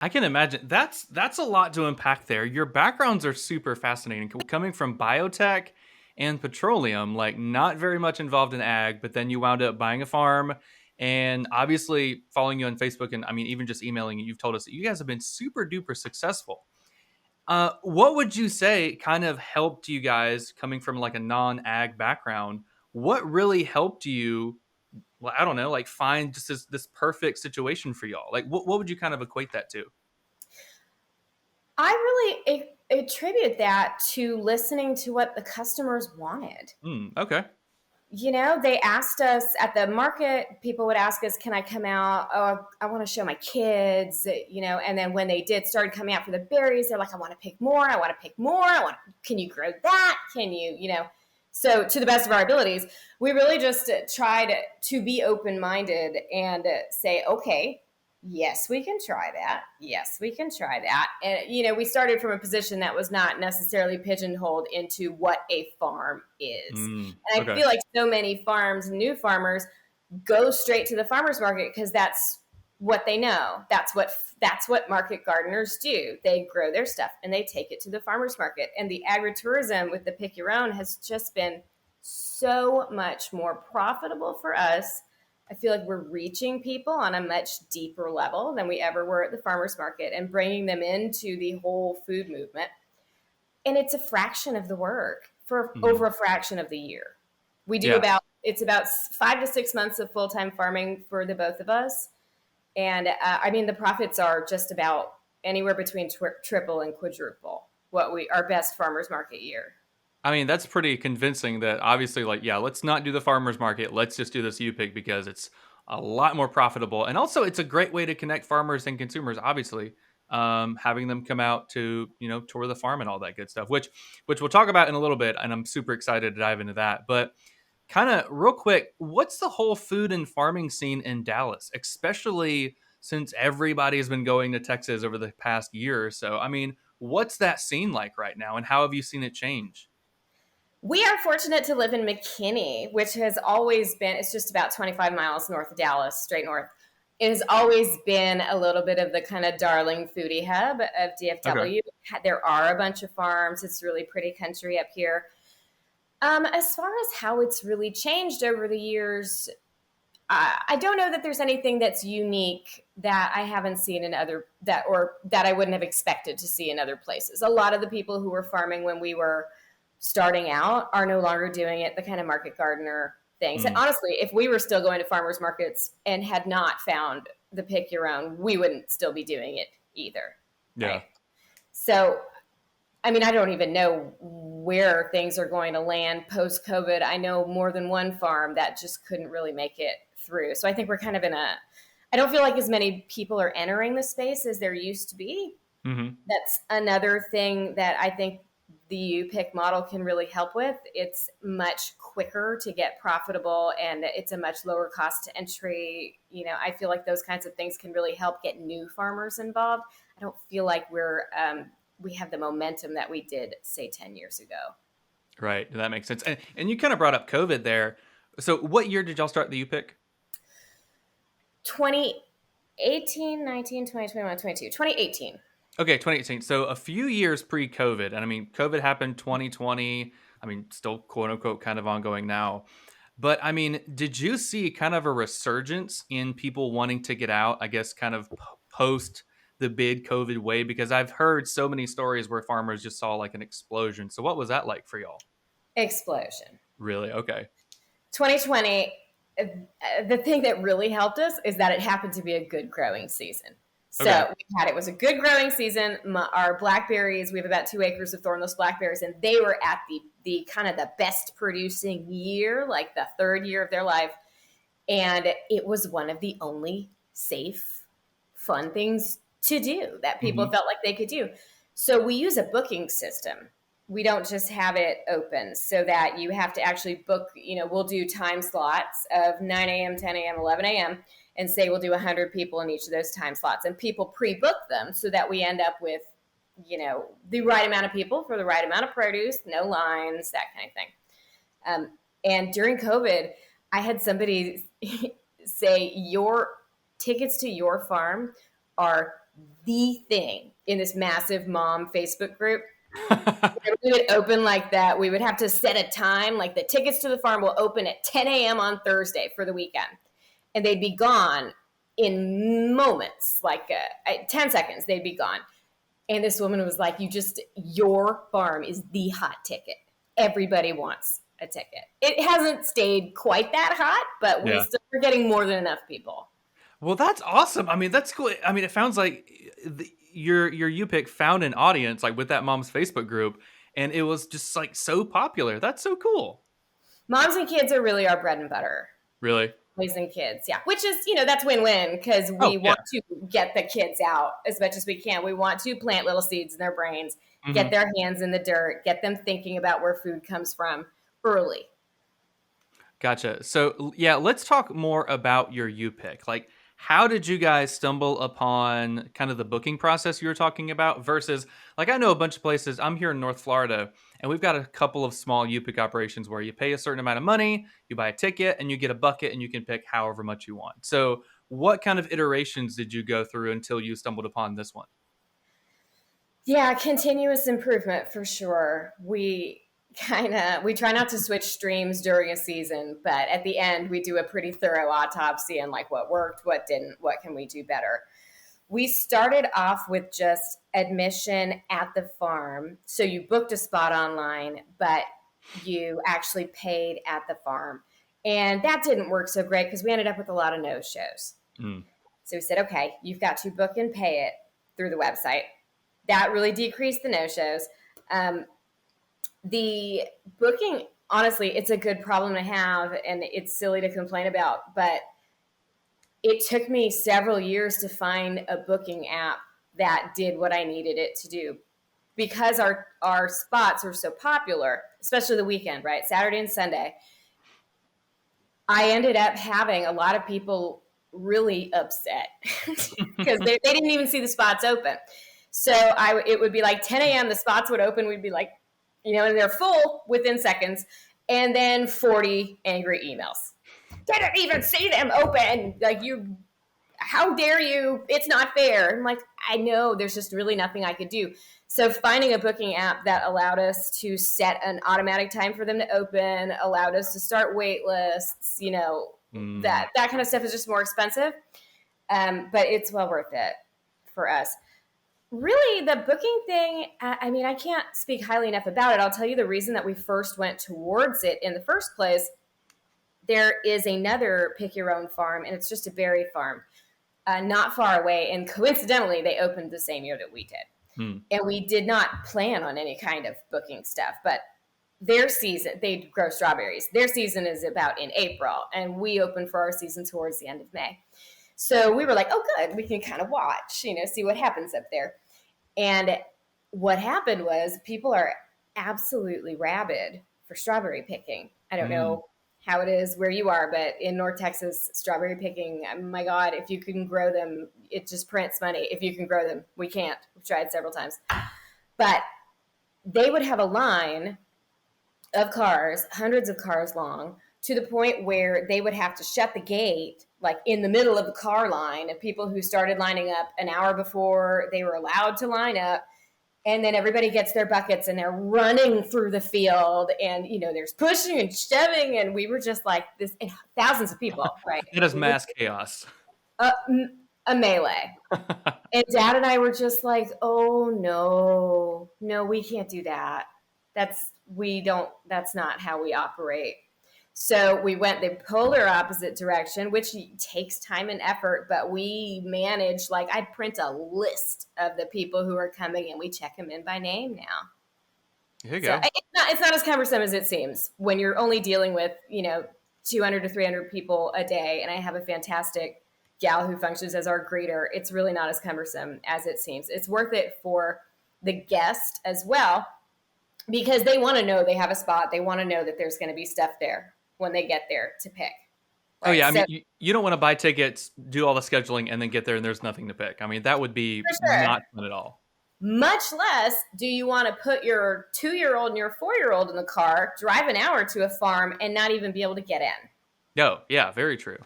I can imagine. That's a lot to unpack there. Your backgrounds are super fascinating. Coming from biotech and petroleum, like not very much involved in ag, but then you wound up buying a farm and obviously following you on Facebook and I mean even just emailing you, you've told us that you guys have been super duper successful. What would you say kind of helped you guys coming from like a non-ag background? What really helped you, well, I don't know, like find just this perfect situation for y'all? Like what would you kind of equate that to? I really attribute that to listening to what the customers wanted. Okay. They asked us at the market, people would ask us, can I come out? Oh, I want to show my kids, and then when they did started coming out for the berries, they're like, I want to pick more. I want to pick more. Can you grow that? Can you? So to the best of our abilities, we really just tried to be open-minded and say, okay, yes, we can try that. Yes, we can try that. And, we started from a position that was not necessarily pigeonholed into what a farm is. And I Okay. feel like so many farms, new farmers, go straight to the farmers market because that's what they know. That's what market gardeners do. They grow their stuff and they take it to the farmers market. And the agritourism with the pick your own has just been so much more profitable for us. I feel like we're reaching people on a much deeper level than we ever were at the farmers market and bringing them into the whole food movement. And it's a fraction of the work for Mhm. over a fraction of the year. We do Yeah. it's about 5 to 6 months of full-time farming for the both of us. And I mean, the profits are just about anywhere between triple and quadruple what our best farmers market year. I mean, that's pretty convincing that obviously, like, yeah, let's not do the farmer's market. Let's just do this U-Pick because it's a lot more profitable. And also, it's a great way to connect farmers and consumers, obviously, having them come out to, tour the farm and all that good stuff, which we'll talk about in a little bit. And I'm super excited to dive into that. But kind of real quick, what's the whole food and farming scene in Dallas, especially since everybody has been going to Texas over the past year or so? I mean, what's that scene like right now, and how have you seen it change? We are fortunate to live in McKinney, which has always been, it's just about 25 miles north of Dallas, straight north. It has always been a little bit of the kind of darling foodie hub of Okay. DFW. There are a bunch of farms. It's really pretty country up here. As far as how it's really changed over the years, I don't know that there's anything that's unique that I haven't seen in other that or that I wouldn't have expected to see in other places. A lot of the people who were farming when we were starting out are no longer doing it the kind of market gardener things. And Mm, honestly, if we were still going to farmers markets and had not found the pick your own, we wouldn't still be doing it either, yeah. right? So I mean, I don't even know where things are going to land post COVID. I know more than one farm that just couldn't really make it through. So I think we're kind of I don't feel like as many people are entering the space as there used to be. Mhm. That's another thing that I think the U-Pick model can really help with. It's much quicker to get profitable and it's a much lower cost to entry. I feel like those kinds of things can really help get new farmers involved. I don't feel like we have the momentum that we did, say, 10 years ago. Right, that makes sense. And you kinda brought up COVID there. So what year did y'all start the U-Pick? 2018, 19, 20, 21, 22, 2018. Okay, 2018. So a few years pre-COVID, and I mean, COVID happened 2020. I mean, still quote unquote kind of ongoing now. But I mean, did you see kind of a resurgence in people wanting to get out, I guess, kind of post the big COVID wave? Because I've heard so many stories where farmers just saw like an explosion. So what was that like for y'all? Explosion. Really? Okay. 2020, the thing that really helped us is that it happened to be a good growing season. Okay. So it was a good growing season. Our blackberries, we have about 2 acres of thornless blackberries, and they were at the kind of the best producing year, like the third year of their life. And it was one of the only safe, fun things to do that people Hmm. felt like they could do. So we use a booking system. We don't just have it open so that you have to actually book. We'll do time slots of 9 a.m., 10 a.m., 11 a.m., and say we'll do 100 people in each of those time slots. And people pre book them so that we end up with, the right amount of people for the right amount of produce, no lines, that kind of thing. And during COVID, I had somebody say, your tickets to your farm are the thing in this massive mom Facebook group. We would open like that. We would have to set a time, like the tickets to the farm will open at 10 a.m. on Thursday for the weekend. And they'd be gone in moments, like 10 seconds, they'd be gone. And this woman was like, your farm is the hot ticket. Everybody wants a ticket. It hasn't stayed quite that hot, but we Yeah. still are getting more than enough people. Well, that's awesome. I mean, that's cool. I mean, it sounds like your U-Pick found an audience like with that mom's Facebook group, and it was just like so popular. That's so cool. Moms and kids are really our bread and butter. Really? Boys and kids, yeah. Which is, that's win-win because we want to get the kids out as much as we can. We want to plant little seeds in their brains, get their hands in the dirt, get them thinking about where food comes from early. Gotcha. So yeah, let's talk more about your U-Pick. Like, how did you guys stumble upon kind of the booking process you were talking about versus, like, I know a bunch of places. I'm here in North Florida, and we've got a couple of small U-Pick operations where you pay a certain amount of money, you buy a ticket, and you get a bucket, and you can pick however much you want. So what kind of iterations did you go through until you stumbled upon this one? Yeah, continuous improvement for sure. We try not to switch streams during a season, but at the end we do a pretty thorough autopsy on like what worked, what didn't, what can we do better. We started off with just admission at the farm. So you booked a spot online, but you actually paid at the farm. And that didn't work so great because we ended up with a lot of no-shows. Mm. So we said, okay, you've got to book and pay it through the website. That really decreased the no-shows. The booking, honestly, it's a good problem to have, and it's silly to complain about, but it took me several years to find a booking app that did what I needed it to do. Because our spots are so popular, especially the weekend, right? Saturday and Sunday, I ended up having a lot of people really upset because they didn't even see the spots open. So it would be like 10 a.m. the spots would open. We'd be like, and they're full within seconds. And then 40 angry emails. Didn't even see them open. Like, how dare you? It's not fair. I'm like, I know, there's just really nothing I could do. So finding a booking app that allowed us to set an automatic time for them to open, allowed us to start wait lists, that kind of stuff is just more expensive. But it's well worth it for us. Really, the booking thing, I mean, I can't speak highly enough about it. I'll tell you the reason that we first went towards it in the first place. There is another pick your own farm, and it's just a berry farm not far away. And coincidentally, they opened the same year that we did. And we did not plan on any kind of booking stuff, but their season, they grow strawberries. Their season is about in April, and we open for our season towards the end of May. So we were like, oh, good, we can kind of watch, see what happens up there. And what happened was people are absolutely rabid for strawberry picking. I don't know how it is where you are, but in North Texas, strawberry picking, my God, if you can grow them, it just prints money. If you can grow them, we can't. We've tried several times. But they would have a line of cars, hundreds of cars long, to the point where they would have to shut the gate, like in the middle of the car line of people who started lining up an hour before they were allowed to line up. And then everybody gets their buckets and they're running through the field and, there's pushing and shoving. And we were just like this, and thousands of people, right? It is mass chaos. A melee. And Dad and I were just like, oh no, we can't do that. That's not how we operate. So we went the polar opposite direction, which takes time and effort, but we manage, like, I print a list of the people who are coming and we check them in by name now. Here you go. It's not as cumbersome as it seems when you're only dealing with, 200 to 300 people a day. And I have a fantastic gal who functions as our greeter. It's really not as cumbersome as it seems. It's worth it for the guest as well, because they want to know they have a spot. They want to know that there's going to be stuff there when they get there to pick. Right? Oh, yeah. I mean, you don't want to buy tickets, do all the scheduling, and then get there and there's nothing to pick. I mean, that would be not fun at all. Much less do you want to put your 2-year-old and your 4-year-old in the car, drive an hour to a farm, and not even be able to get in. No, yeah, very true.